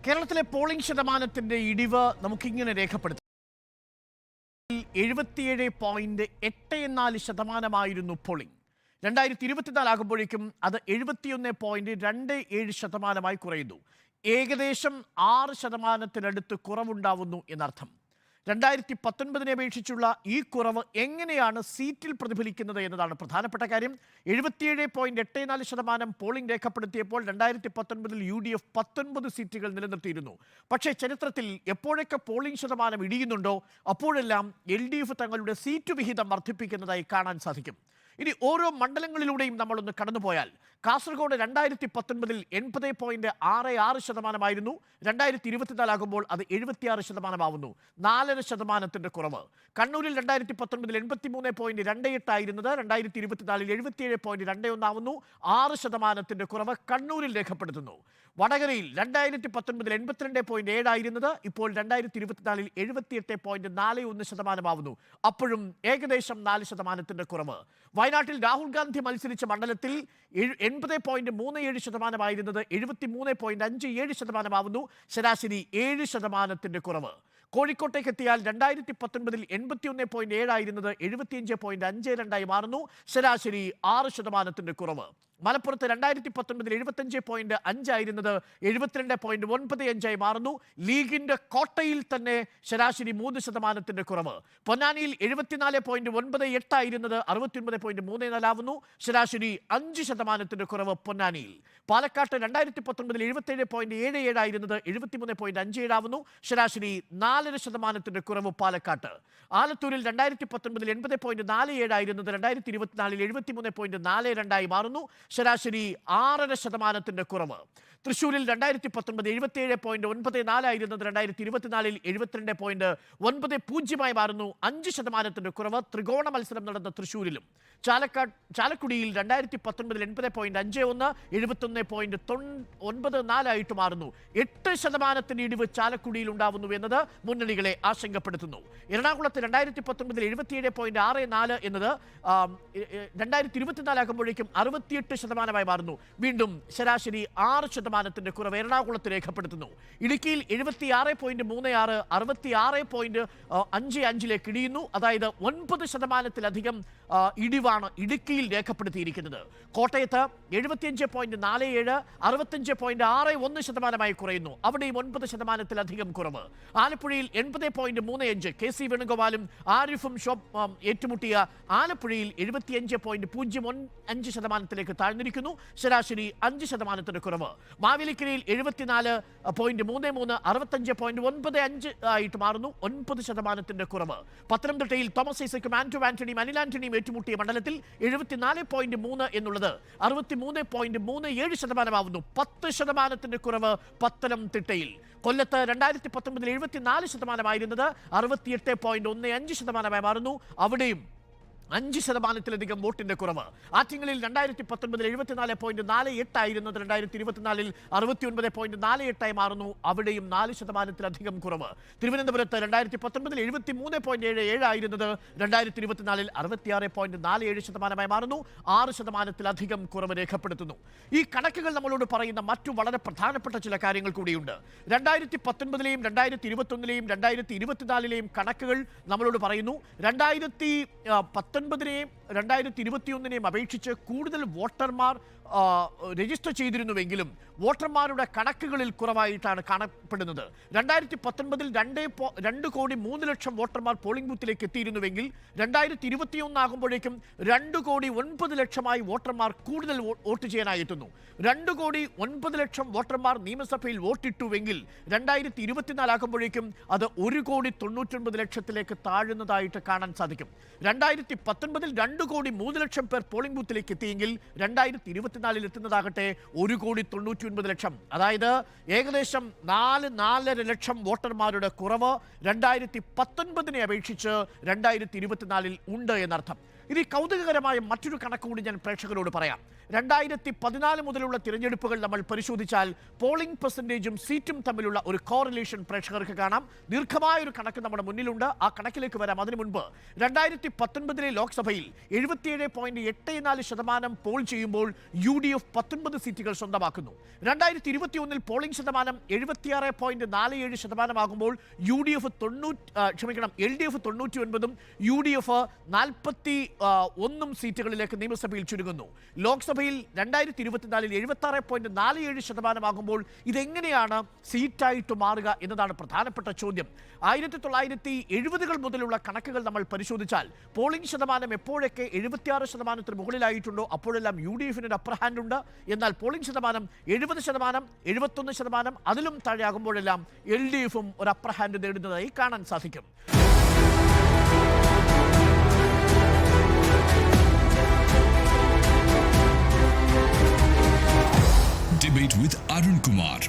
കേരളത്തിലെ പോളിംഗ് ശതമാനത്തിന്റെ ഇടിവ് നമുക്കിങ്ങനെ രേഖപ്പെടുത്താം. 77.84% പോളിംഗ് 2024 ആകുമ്പോഴേക്കും അത് 71.27% കുറയുന്നു. ഏകദേശം 6% കുറവുണ്ടാവുന്നു എന്നർത്ഥം. 2019 അപേക്ഷിച്ചുള്ള ഈ കുറവ് എങ്ങനെയാണ് സീറ്റിൽ പ്രതിഫലിക്കുന്നത് എന്നതാണ് പ്രധാനപ്പെട്ട കാര്യം. 77.84% പോളിംഗ് രേഖപ്പെടുത്തിയപ്പോൾ 2019 UDF 19 സീറ്റുകൾ നിലനിർത്തിയിരുന്നു. പക്ഷേ ചരിത്രത്തിൽ എപ്പോഴൊക്കെ പോളിംഗ് ശതമാനം ഇടിയുന്നുണ്ടോ അപ്പോഴെല്ലാം LDF തങ്ങളുടെ സീറ്റ് വിഹിതം വർദ്ധിപ്പിക്കുന്നതായി കാണാൻ സാധിക്കും. ഇനി ഓരോ മണ്ഡലങ്ങളിലൂടെയും നമ്മളൊന്ന് കടന്നുപോയാൽ കാസർഗോഡ് 2019 80.66% 2024 ആകുമ്പോൾ അത് 76% 4% കുറവ്. കണ്ണൂരിൽ 2019 83.28 ആയിരുന്നത് 2024 77.21 6% കുറവ് കണ്ണൂരിൽ രേഖപ്പെടുത്തുന്നു. വടകരയിൽ 2019 82.7 ആയിരുന്നത് ഇപ്പോൾ 2024 78.41% അപ്പോഴും ഏകദേശം 4% കുറവ്. വയനാട്ടിൽ രാഹുൽ ഗാന്ധി മത്സരിച്ച മണ്ഡലത്തിൽ 80.37% ആയിരുന്നത് 73.57% ശരാശരി 7% കുറവ്. കോഴിക്കോട്ടേക്ക് എത്തിയാൽ 2019 81.7 ആയിരുന്നത് 75.52 മാറുന്നു, ശരാശരി 6% കുറവ്. മലപ്പുറത്ത് 2019 75.5 ആയിരുന്നത് 72.95 മാറുന്നു, ലീഗിന്റെ കോട്ടയിൽ തന്നെ ശരാശരി 3% കുറവ്. പൊന്നാനിയിൽ 74.98 ആയിരുന്നത് 69.34 ആവുന്നു, ശരാശരി 5% കുറവ് പൊന്നാനിയിൽ. പാലക്കാട്ട് 2019 77.77 ആയിരുന്നത് 73.57 ആവുന്നു, ശരാശരി 4% കുറവ് പാലക്കാട്ട്. ആലത്തൂരിൽ 2019 80.47 ആയിരുന്നത് 2024 73.42 മാറുന്നു, ശരാശരി 6% കുറവ്. തൃശ്ശൂരിൽ 2019 77.94 ആയിരുന്നത് 2024 72.90 മാറുന്നു, 5% കുറവ്. ത്രികോണ മത്സരം നടന്ന തൃശ്ശൂരിലും. ചാലക്കുടിയിൽ 2019 80.51 71.94 ആയിട്ട് മാറുന്നു, 8% ഇടിവ് ചാലക്കുടിയിൽ ഉണ്ടാവുന്നു എന്നത് മുന്നണികളെ ആശങ്കപ്പെടുത്തുന്നു. എറണാകുളത്ത് 2019 77.64 എന്നത് 2024 ആകുമ്പോഴേക്കും 68% മാറുന്നു, വീണ്ടും ശരാശരി 6% കുറവ് എറണാകുളത്ത് രേഖപ്പെടുത്തുന്നു. ഇടുക്കിയിൽ 76.36 66.55 ഇടിയുന്നു, അതായത് 9% ഇടിവാണ് ഇടുക്കിയിൽ രേഖപ്പെടുത്തിയിരിക്കുന്നത്. കോട്ടയത്ത് 75.47 65.61% കുറയുന്നു, അവിടെയും 9% കുറവ്. ആലപ്പുഴയിൽ 80.35 KC വേണുഗോപാലും ആരിഫും ഏറ്റുമുട്ടിയ ആലപ്പുഴയിൽ 75.05% താഴ്ന്നിരിക്കുന്നു, ശരാശരി 5% കുറവ്. മാവേലിക്കരയിൽ 74.33 65.95 ആയിട്ട് മാറുന്നു, 9% കുറവ്. പത്തനംതിട്ടയിൽ തോമസ് ഐസക്കും ആന്റണിയും അനിൽ ആന്റണിയും ഏറ്റുമുട്ടിയ മണ്ഡലത്തിൽ 74.3 എന്നുള്ളത് 63.37% ആവുന്നു, 10% കുറവ് പത്തനംതിട്ടയിൽ. കൊല്ലത്ത് 2019 74% ആയിരുന്നത് 68.15% മാറുന്നു, അവിടെയും 5% വോട്ടിന്റെ കുറവ്. ആറ്റിങ്ങലിൽ 2019 74.48 ആയിരുന്നത് 2024 69.48 മാറുന്നു, അവിടെയും 4% കുറവ്. തിരുവനന്തപുരത്ത് 2019 73.77 ആയിരുന്നത് 2024 66.47% മാറുന്നു, 6% കുറവ് രേഖപ്പെടുത്തുന്നു. ഈ കണക്കുകൾ നമ്മളോട് പറയുന്ന മറ്റു വളരെ പ്രധാനപ്പെട്ട ചില കാര്യങ്ങൾ കൂടിയുണ്ട്. 2019 2021 2024 കണക്കുകൾ നമ്മളോട് പറയുന്നു 2019 2021 അപേക്ഷിച്ച് കൂടുതൽ വോട്ടർമാർ രജിസ്റ്റർ ചെയ്തിരുന്നുവെങ്കിലും വോട്ടർമാരുടെ കണക്കുകളിൽ കുറവായിട്ടാണ് കാണപ്പെടുന്നത്. 2019 2,03,00,000 വോട്ടർമാർ പോളിംഗ് ബൂത്തിലേക്ക് എത്തിയിരുന്നുവെങ്കിൽ 2021 ആകുമ്പോഴേക്കും 2,09,00,000 വോട്ടർമാർ കൂടുതൽ വോട്ട് ചെയ്യാനായി എത്തുന്നു. 2,09,00,000 വോട്ടർമാർ നിയമസഭയിൽ വോട്ടിട്ടുവെങ്കിൽ 2024 ആകുമ്പോഴേക്കും അത് 1,99,00,000 താഴുന്നതായിട്ട് കാണാൻ സാധിക്കും. 2019 2,03,00,000 പേർ പോളിംഗ് ബൂത്തിലേക്ക് എത്തിയെങ്കിൽ 2024 എത്തുന്നതാകട്ടെ 1,99,00,000, അതായത് ഏകദേശം 4-4.5 ലക്ഷം വോട്ടർമാരുടെ കുറവ് 2019 അപേക്ഷിച്ച് 2024 ഉണ്ട് എന്നർത്ഥം. ഇനി കൗതുകകരമായ മറ്റൊരു കണക്ക് കൂടി ഞാൻ പ്രേക്ഷകരോട് പറയാം. 2014 മുതലുള്ള തിരഞ്ഞെടുപ്പുകൾ നമ്മൾ പരിശോധിച്ചാൽ പോളിംഗ് പെർസെൻറ്റേജും സീറ്റും തമ്മിലുള്ള ഒരു കോറിലേഷൻ പ്രേക്ഷകർക്ക് കാണാം. ദീർഘമായ ഒരു കണക്ക് നമ്മുടെ മുന്നിലുണ്ട്. ആ കണക്കിലേക്ക് വരാം. അതിനു മുൻപ് 2019 ലോക്സഭയിൽ 77.84% പോൾ ചെയ്യുമ്പോൾ UDF 19 സീറ്റുകൾ സ്വന്തമാക്കുന്നു. 2021 പോളിംഗ് ശതമാനം 76.47% ആകുമ്പോൾ LDF 99 UDF 41 സീറ്റുകളിലേക്ക് നിയമസഭയിൽ ചുരുങ്ങുന്നു. ലോക്സഭയിൽ 2024 76.47% ആകുമ്പോൾ ഇതെങ്ങനെയാണ് സീറ്റായിട്ട് മാറുക എന്നതാണ് പ്രധാനപ്പെട്ട ചോദ്യം. 1970-കൾ മുതലുള്ള കണക്കുകൾ നമ്മൾ പരിശോധിച്ചാൽ പോളിംഗ് ശതമാനം എപ്പോഴൊക്കെ 76% മുകളിലായിട്ടുണ്ടോ അപ്പോഴെല്ലാം UDF-ന് ഒരു അപ്പർ ഹാൻഡ് ഉണ്ട്. എന്നാൽ പോളിംഗ് ശതമാനം 70%, 71% അതിലും താഴെ ആകുമ്പോഴെല്ലാം LDF-ഉം ഒരു അപ്പർ ഹാൻഡ് നേടുന്നതായി കാണാൻ സാധിക്കും. Debate with Arun Kumar.